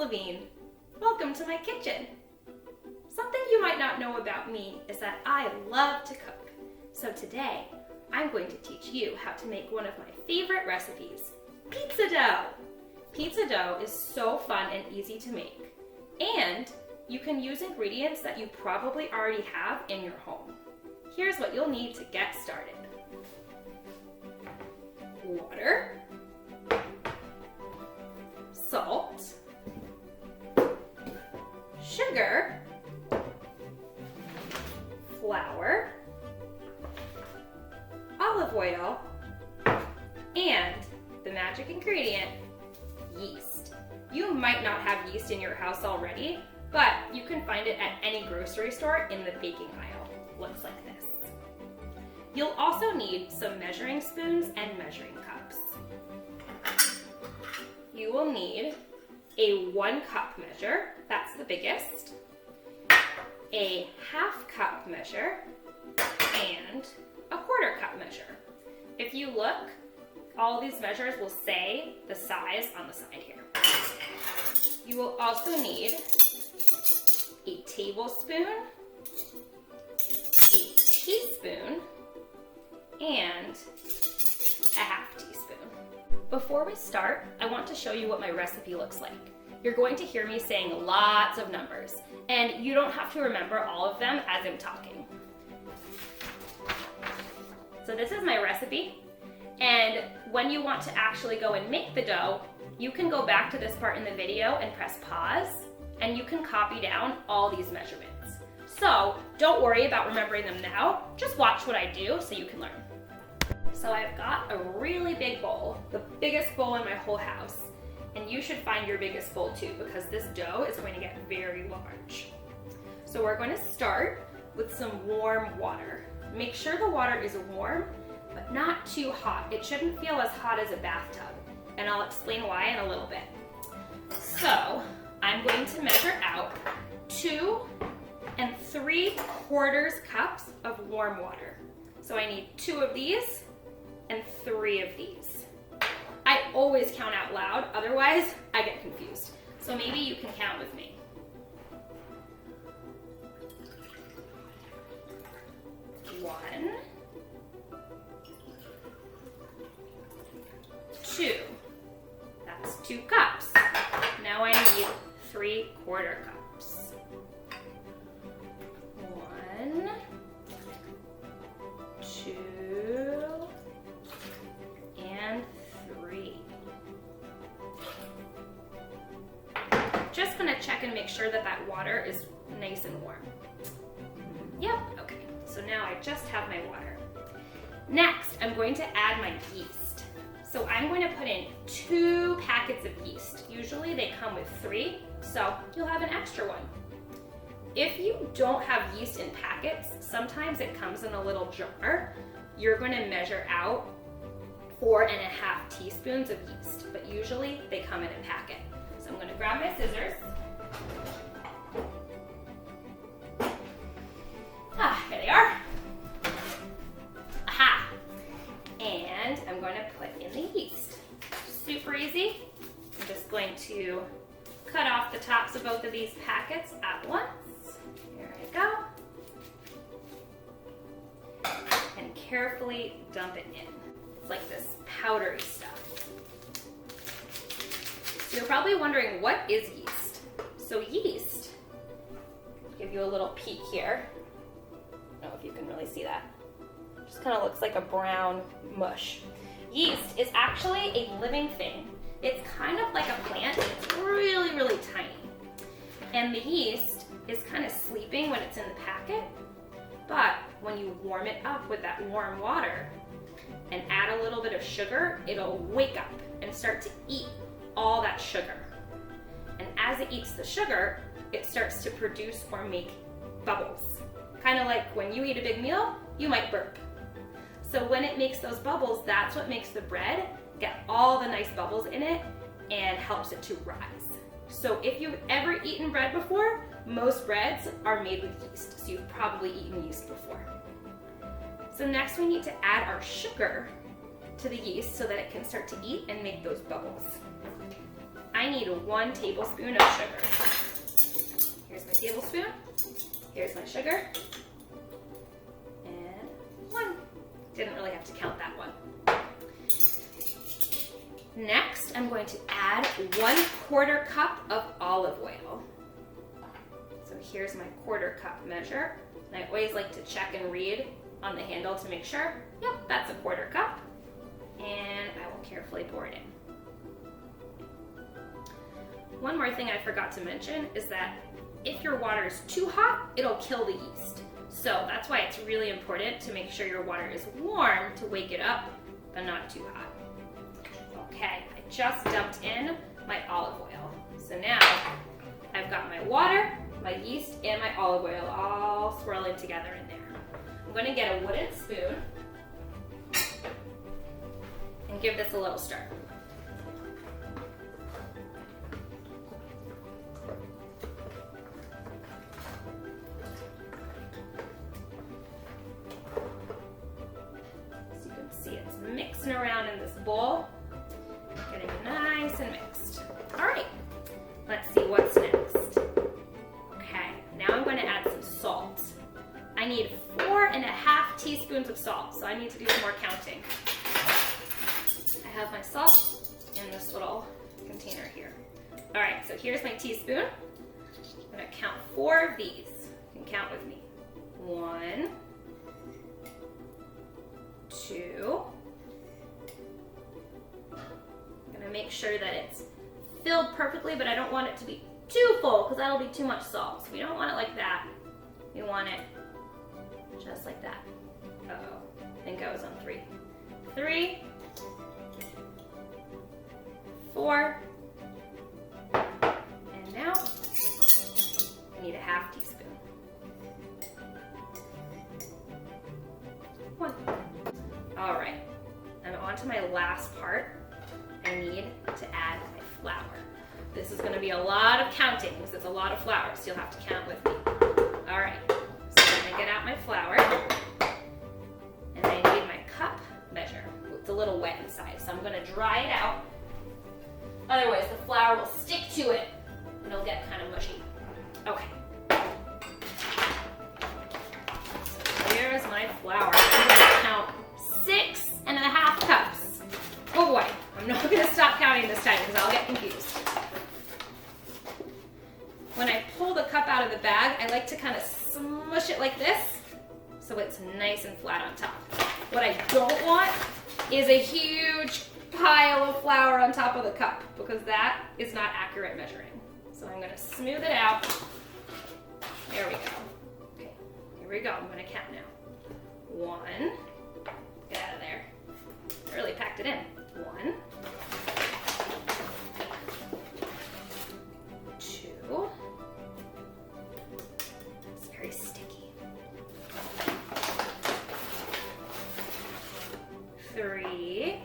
Levine. Welcome to my kitchen. Something you might not know about me is that I love to cook. So today, I'm going to teach you how to make one of my favorite recipes, pizza dough. Pizza dough is so fun and easy to make. And you can use ingredients that you probably already have in your home. Here's what you'll need to get started. Water, salt, sugar, flour, olive oil, and the magic ingredient, yeast. You might not have yeast in your house already, but you can find it at any grocery store in the baking aisle. Looks like this. You'll also need some measuring spoons and measuring cups. You will need a 1 cup measure, that's the biggest, a 1/2 cup measure, and a 1/4 cup measure. If you look, all these measures will say the size on the side here. You will also need a tablespoon, a teaspoon, and a 1/2 teaspoon. Before we start, I want to show you what my recipe looks like. You're going to hear me saying lots of numbers, and you don't have to remember all of them as I'm talking. So this is my recipe, and when you want to actually go and make the dough, you can go back to this part in the video and press pause, and you can copy down all these measurements. So don't worry about remembering them now, just watch what I do so you can learn. So I've got a really big bowl, the biggest bowl in my whole house, and you should find your biggest bowl too because this dough is going to get very large. So we're going to start with some warm water. Make sure the water is warm, but not too hot. It shouldn't feel as hot as a bathtub, and I'll explain why in a little bit. So I'm going to measure out 2 3/4 cups of warm water. So I need 2 of these and 3 of these. I always count out loud, otherwise I get confused. So maybe you can count with me. 1, 2. That's 2 cups. Now I need 3/4 cups. 1, 2, and 3. Just gonna check and make sure that that water is nice and warm. Yep, okay. So now I just have my water. Next, I'm going to add my yeast. So I'm going to put in 2 packets of yeast. Usually they come with 3, so you'll have an extra one. If you don't have yeast in packets, sometimes it comes in a little jar. You're going to measure out 4.5 teaspoons of yeast, but usually they come in a packet. So I'm going to grab my scissors. Here they are. Aha! And I'm going to put in the yeast. Super easy. I'm just going to cut off the tops of both of these packets at once. Here I go. And carefully dump it in. It's like this powdery stuff. So you're probably wondering, what is yeast? So yeast, I'll give you a little peek here. I don't know if you can really see that. It just kind of looks like a brown mush. Yeast is actually a living thing. It's kind of like a plant. It's really, really tiny. And the yeast is kind of sleeping when it's in the packet, but when you warm it up with that warm water and add a little bit of sugar, it'll wake up and start to eat all that sugar. And as it eats the sugar, it starts to produce or make bubbles. Kind of like when you eat a big meal, you might burp. So when it makes those bubbles, that's what makes the bread get all the nice bubbles in it and helps it to rise. So if you've ever eaten bread before, most breads are made with yeast. So you've probably eaten yeast before. So next we need to add our sugar to the yeast so that it can start to eat and make those bubbles. I I need 1 tablespoon of sugar. Here's my tablespoon. Here's my sugar. And 1. Didn't really have to count that one. Next, I'm going to add 1/4 cup of olive oil. So here's my 1/4 cup measure. And I always like to check and read on the handle to make sure. Yep, that's a 1/4 cup. And I will carefully pour it in. One more thing I forgot to mention is that if your water is too hot, it'll kill the yeast. So that's why it's really important to make sure your water is warm to wake it up, but not too hot. Okay, I just dumped in my olive oil. So now I've got my water, my yeast, and my olive oil all swirling together in there. I'm going to get a wooden spoon and give this a little stir. So you can see it's mixing around in this bowl, getting nice and mixed. All right, let's see what's next. Okay, now I'm going to add some salt. I need 4½ teaspoons of salt, so I need to do some more counting. I have my salt in this little container here. All right, so here's my teaspoon. I'm going to count 4 of these. You can count with me. 1, 2. I'm going to make sure that it's filled perfectly, but I don't want it to be too full because that'll be too much salt. So we don't want it like that. We want it just like that. Uh-oh, I think I was on 3. 3, 4, and now I need 1/2 teaspoon. 1. All right, I'm on to my last part. I need to add my flour. This is going to be a lot of counting because it's a lot of flour, so you'll have to count with me. All right, so I'm going to get out my flour, and I need my cup measure. It's a little wet inside, so I'm going to dry it out. Otherwise, the flour will stick to it, and it'll get kind of mushy. Okay. So here's my flour. I'm going to count 6½ cups. Oh boy, I'm not going to stop counting this time because I'll get confused. When I pull the cup out of the bag, I like to kind of smush it like this so it's nice and flat on top. What I don't want is a huge pile of flour on top of the cup because that is not accurate measuring. So I'm going to smooth it out. There we go. Okay, here we go. I'm going to count now. 1. Get out of there. I really packed it in. 1. 2. It's very sticky. 3.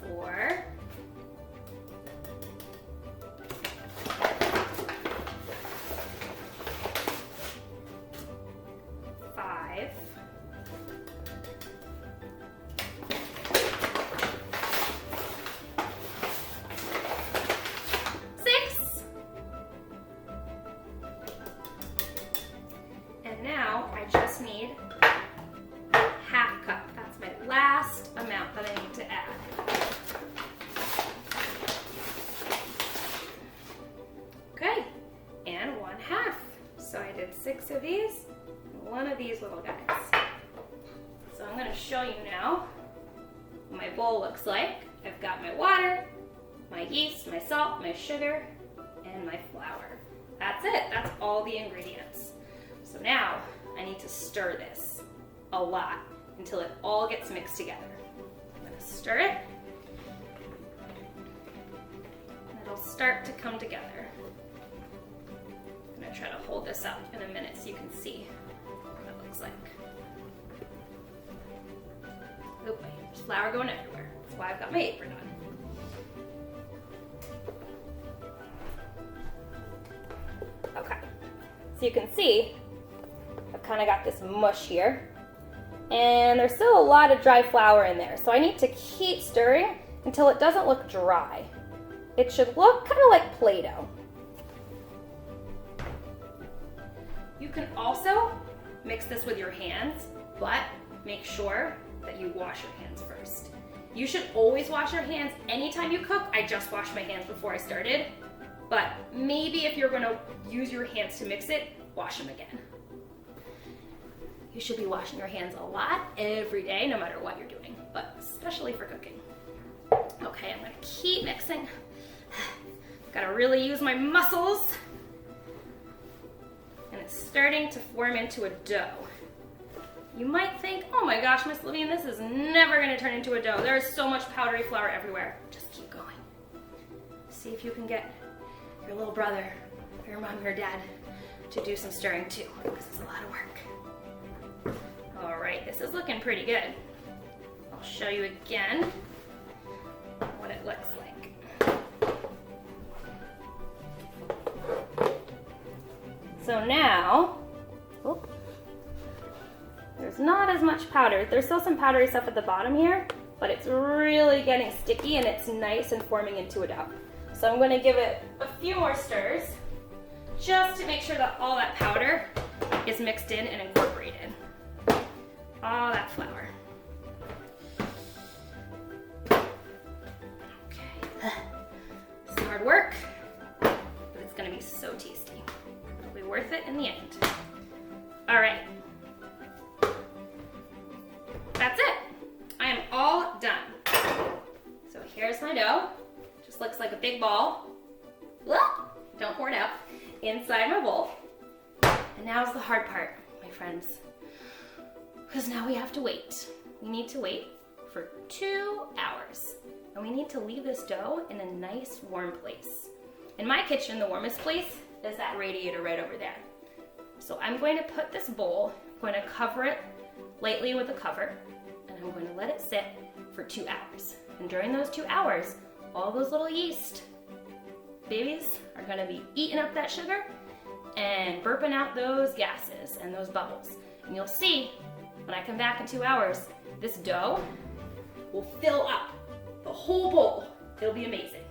4. 5. 6. And now I just need 1/2 cup. That's my last amount that I need to add. Okay, and 1/2. So I did 6 of these, and 1 of these little guys. So I'm going to show you now what my bowl looks like. I've got my water, my yeast, my salt, my sugar, and my flour. That's it. That's all the ingredients. So now I need to stir this a lot until it all gets mixed together. I'm going to stir it, and it'll start to come together. I'm going to try to hold this up in a minute so you can see what it looks like. Oh boy, there's flour going everywhere. That's why I've got my apron on. Okay, so you can see I've kind of got this mush here. And there's still a lot of dry flour in there, so I need to keep stirring until it doesn't look dry. It should look kind of like Play-Doh. You can also mix this with your hands, but make sure that you wash your hands first. You should always wash your hands anytime you cook. I just washed my hands before I started, but maybe if you're gonna use your hands to mix it, wash them again. You should be washing your hands a lot every day, no matter what you're doing, but especially for cooking. Okay, I'm gonna keep mixing. Gotta really use my muscles. And it's starting to form into a dough. You might think, oh my gosh, Miss Levine, this is never gonna turn into a dough. There is so much powdery flour everywhere. Just keep going. See if you can get your little brother, or your mom, or your dad to do some stirring too, because it's a lot of work. All right, this is looking pretty good. I'll show you again what it looks like. So now, there's not as much powder. There's still some powdery stuff at the bottom here, but it's really getting sticky and it's nice and forming into a dough. So I'm gonna give it a few more stirs just to make sure that all that powder is mixed in and incorporated. All that flour. Okay, it's hard work, but it's gonna be so tasty. It'll be worth it in the end. All right, that's it. I am all done. So here's my dough. Just looks like a big ball. Don't pour it out. Inside my bowl. And now's the hard part, my friends. Because now we have to wait. We need to wait for 2 hours. And we need to leave this dough in a nice warm place. In my kitchen, the warmest place is that radiator right over there. So I'm going to put this bowl, I'm going to cover it lightly with a cover, and I'm going to let it sit for 2 hours. And during those 2 hours, all those little yeast babies are going to be eating up that sugar and burping out those gases and those bubbles. And you'll see, when I come back in 2 hours, this dough will fill up the whole bowl. It'll be amazing.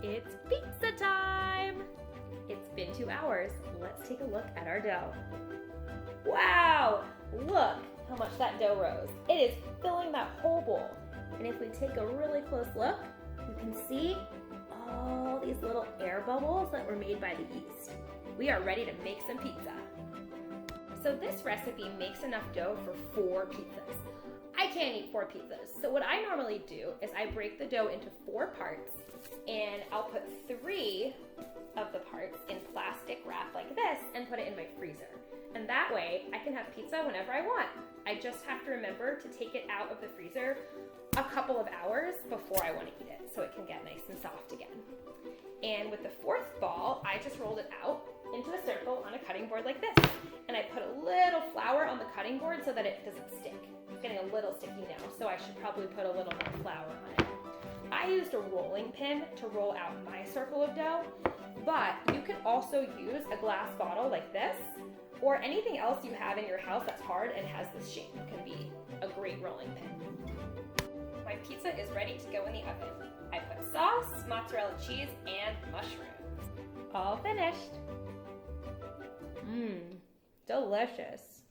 It's pizza time! It's been 2 hours. Let's take a look at our dough. Wow! Look how much that dough rose. It is filling that whole bowl. And if we take a really close look, you can see all these little air bubbles that were made by the yeast. We are ready to make some pizza. So this recipe makes enough dough for 4 pizzas. I can't eat 4 pizzas. So what I normally do is I break the dough into 4 parts, and I'll put 3 of the parts in plastic wrap like this and put it in my freezer. And that way I can have pizza whenever I want. I just have to remember to take it out of the freezer a couple of hours before I want to eat it so it can get nice and soft again. And with the 4th ball, I just rolled it out into a circle on a cutting board like this. And I put a little flour on the cutting board so that it doesn't stick. It's getting a little sticky now, so I should probably put a little more flour on it. I used a rolling pin to roll out my circle of dough, but you can also use a glass bottle like this, or anything else you have in your house that's hard and has this shape. It can be a great rolling pin. My pizza is ready to go in the oven. I put sauce, mozzarella cheese, and mushrooms. All finished. Delicious.